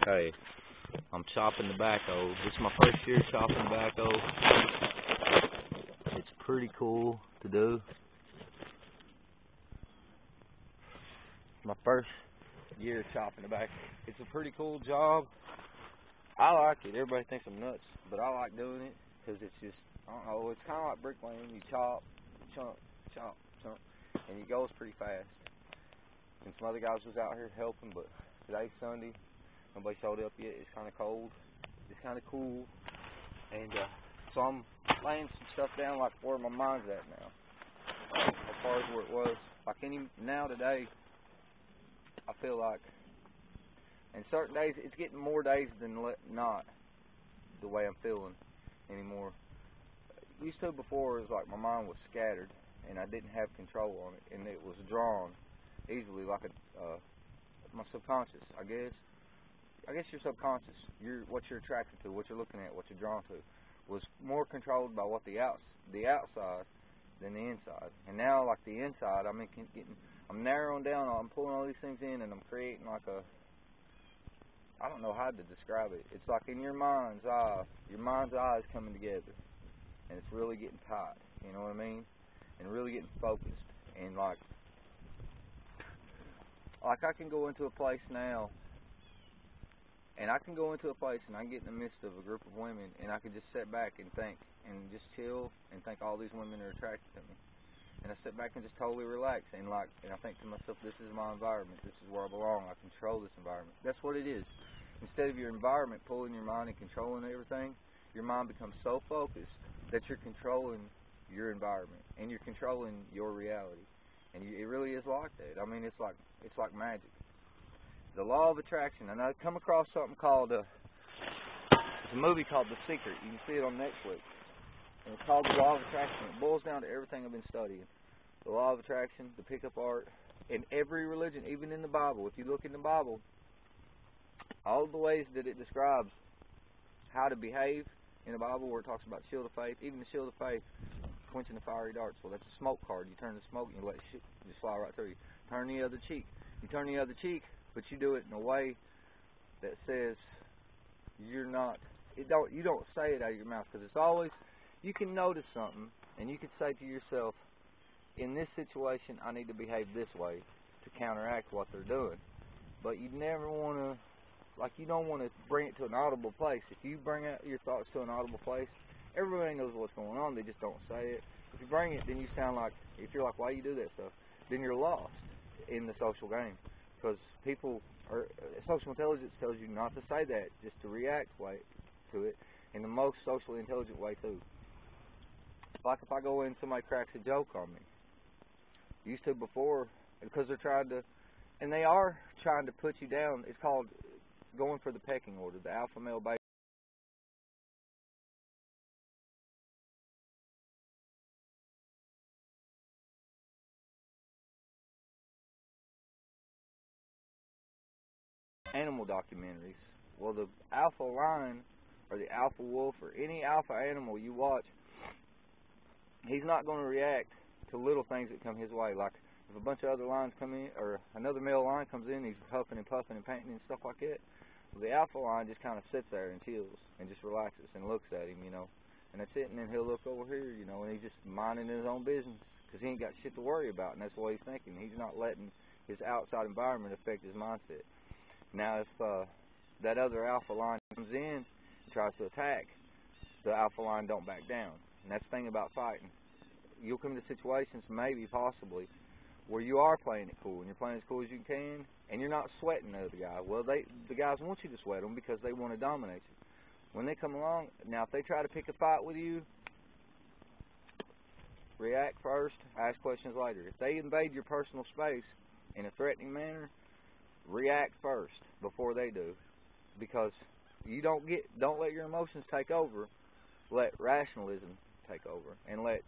Okay, I'm chopping tobacco. This is my first year chopping tobacco. It's pretty cool to do. My first year chopping tobacco. It's a pretty cool job. I like it. Everybody thinks I'm nuts, but I like doing it because it's just, I don't know, it's kind of like bricklaying. You chop, chunk, chop, chunk, and it goes pretty fast. And some other guys was out here helping, but today's Sunday. Nobody showed up yet. It's kind of cold. It's kind of cool. And so I'm laying some stuff down like where my mind's at now. As far as where it was. Like now today, I feel like, and certain days, it's getting more days than not the way I'm feeling anymore. Used to before, it was like my mind was scattered and I didn't have control on it, and it was drawn easily like my subconscious, I guess your subconscious, what you're attracted to, what you're looking at, what you're drawn to, was more controlled by what the outside than the inside. And now, like the inside, I'm narrowing down, I'm pulling all these things in, and I'm creating like I don't know how to describe it. It's like in your mind's eye is coming together, and it's really getting tight, you know what I mean? And really getting focused. And like I can go into a place now, and I can get in the midst of a group of women, and I can just sit back and think, and just chill, and think all these women are attracted to me. And I sit back and just totally relax, and I think to myself, this is my environment, this is where I belong, I control this environment. That's what it is. Instead of your environment pulling your mind and controlling everything, your mind becomes so focused that you're controlling your environment, and you're controlling your reality. And it really is like that. I mean, it's like magic. The law of attraction, and I come across something called, it's a movie called The Secret. You can see it on Netflix. And it's called the law of attraction. It boils down to everything I've been studying. The law of attraction, the pickup art, in every religion, even in the Bible. If you look in the Bible, all of the ways that it describes how to behave in the Bible, where it talks about shield of faith, even the shield of faith, quenching the fiery darts. Well, that's a smoke card. You turn the smoke and you let it just fly right through you. Turn the other cheek. You turn the other cheek, but you do it in a way that says you don't say it out of your mouth, because it's always, you can notice something and you can say to yourself, in this situation I need to behave this way to counteract what they're doing. But you never want to, you don't want to bring it to an audible place. If you bring out your thoughts to an audible place, everybody knows what's going on, they just don't say it. If you bring it, then you sound like, if you're like, why do you do that stuff? Then you're lost in the social game. Because social intelligence tells you not to say that, just to react to it in the most socially intelligent way too. Like if I go in and somebody cracks a joke on me. Used to before, because they are trying to put you down. It's called going for the pecking order, the alpha male beta. Animal documentaries. Well, the alpha lion or the alpha wolf or any alpha animal you watch, he's not going to react to little things that come his way. Like if a bunch of other lions come in, or another male lion comes in, he's huffing and puffing and panting and stuff like that. Well, the alpha lion just kind of sits there and chills and just relaxes and looks at him, and that's it. And then he'll look over here, and he's just minding his own business because he ain't got shit to worry about, and that's what he's thinking. He's not letting his outside environment affect his mindset. Now, if that other alpha lion comes in and tries to attack, the alpha lion don't back down. And that's the thing about fighting. You'll come to situations, maybe, possibly, where you are playing it cool, and you're playing as cool as you can, and you're not sweating the other guy. Well, the guys want you to sweat them because they want to dominate you. When they come along, now if they try to pick a fight with you, react first, ask questions later. If they invade your personal space in a threatening manner, react first before they do, because you don't let your emotions take over. Let rationalism take over, and let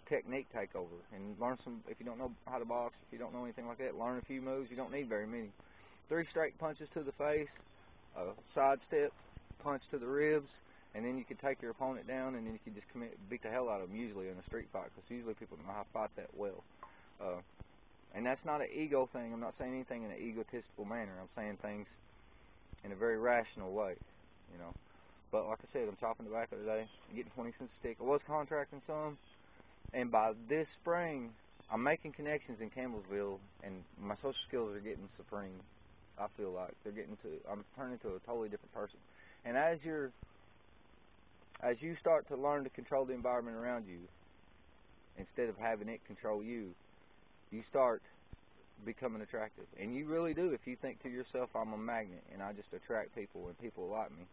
technique take over, and learn some. If you don't know how to box, if you don't know anything like that, learn a few moves. You don't need very many. 3 straight punches to the face, a side step punch to the ribs, and then you can take your opponent down, and then you can just beat the hell out of them, usually in a street fight, because usually people don't know how to fight that well. And that's not an ego thing. I'm not saying anything in an egotistical manner. I'm saying things in a very rational way, you know. But like I said, I'm chopping tobacco today. I'm getting 20 cents a stick. I was contracting some, and by this spring, I'm making connections in Campbellsville, and my social skills are getting supreme. I feel like I'm turning into a totally different person. And as you start to learn to control the environment around you, instead of having it control you, you start becoming attractive. And you really do. If you think to yourself, I'm a magnet, and I just attract people, and people like me.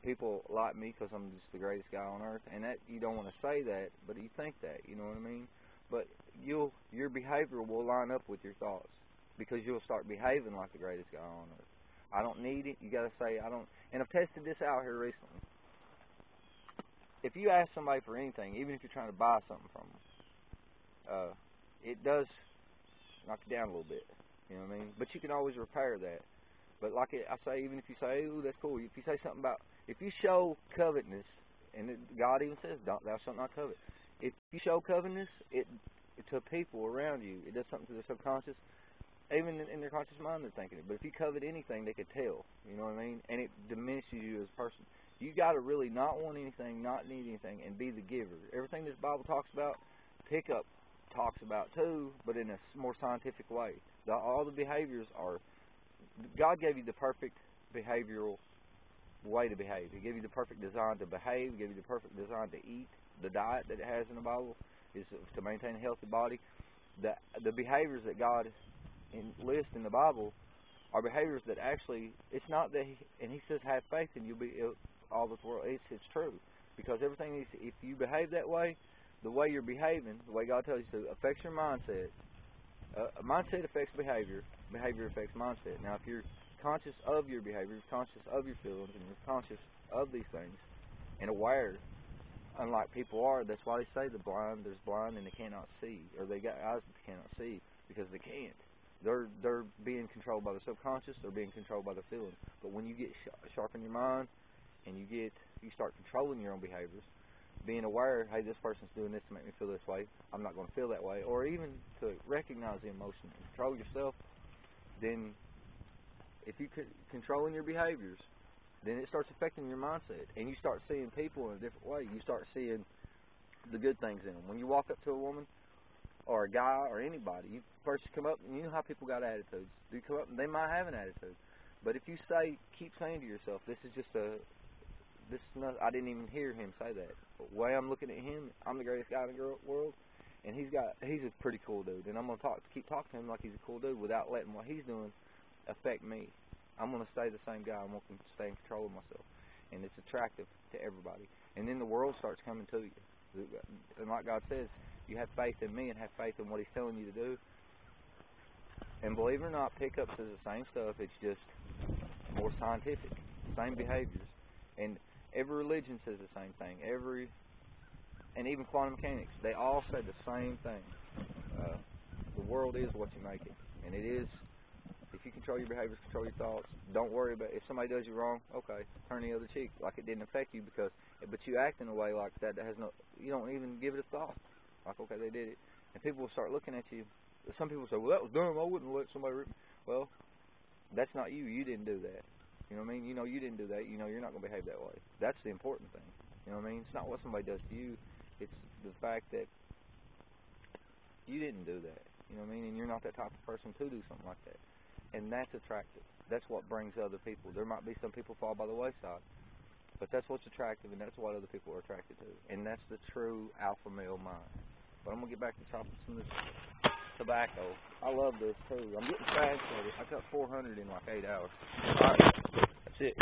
People like me because I'm just the greatest guy on earth. And that, you don't want to say that, but you think that, you know what I mean? But your behavior will line up with your thoughts, because you'll start behaving like the greatest guy on earth. I don't need it. You got to say, I don't. And I've tested this out here recently. If you ask somebody for anything, even if you're trying to buy something from them, it does knock you down a little bit. You know what I mean? But you can always repair that. But like I say, even if you say, ooh, that's cool. If you say something about, if you show covetousness, and God even says, thou shalt not covet. If you show covetousness, to people around you, it does something to their subconscious. Even in their conscious mind, they're thinking it. But if you covet anything, they could tell. You know what I mean? And it diminishes you as a person. You got to really not want anything, not need anything, and be the giver. Everything this Bible talks about, pickup talks about too, but in a more scientific way. All the behaviors are, God gave you the perfect behavioral way to behave. He gave you the perfect design to behave. He gave you the perfect design to eat. The diet that it has in the Bible is to maintain a healthy body. The behaviors that God lists in the Bible are behaviors that actually, it's not that, and He says have faith and you'll be all this world. It's true, because everything, if you behave that way, the way you're behaving, the way God tells you to, affects your mindset. Mindset affects behavior. Behavior affects mindset. Now, if you're conscious of your behavior, you're conscious of your feelings, and you're conscious of these things, and aware, unlike people are, that's why they say there's blind and they cannot see, or they got eyes that they cannot see, because they can't. They're being controlled by the subconscious. They're being controlled by their feelings. But when you get sharp in your mind, and you start controlling your own behaviors, being aware, hey, this person's doing this to make me feel this way, I'm not going to feel that way, or even to recognize the emotion and control yourself, then if you controlling your behaviors, then it starts affecting your mindset, and you start seeing people in a different way. You start seeing the good things in them. When you walk up to a woman or a guy or anybody, you first come up, and you know how people got attitudes. You come up, and they might have an attitude. But if you keep saying to yourself, I didn't even hear him say that. But the way I'm looking at him, I'm the greatest guy in the world, and he's a pretty cool dude. And I'm going to keep talking to him like he's a cool dude without letting what he's doing affect me. I'm going to stay the same guy. I'm going to stay in control of myself. And it's attractive to everybody. And then the world starts coming to you. And like God says, you have faith in me and have faith in what He's telling you to do. And believe it or not, pickups is the same stuff. It's just more scientific. Same behaviors. And every religion says the same thing. And even quantum mechanics, they all say the same thing. The world is what you make it. And it is, if you control your behaviors, control your thoughts, don't worry about if somebody does you wrong, okay, turn the other cheek. Like it didn't affect you, but you act in a way like that you don't even give it a thought. Like, okay, they did it. And people will start looking at you. Some people say, well, that was dumb. I wouldn't let somebody rip me. Well, that's not you. You didn't do that. You know what I mean? You know you didn't do that. You know you're not going to behave that way. That's the important thing. You know what I mean? It's not what somebody does to you. It's the fact that you didn't do that. You know what I mean? And you're not that type of person to do something like that. And that's attractive. That's what brings other people. There might be some people fall by the wayside, but that's what's attractive, and that's what other people are attracted to. And that's the true alpha male mind. But I'm going to get back to chopping some of this tobacco. I love this too. I'm getting fascinated. I got 400 in like 8 hours. All right. That's it.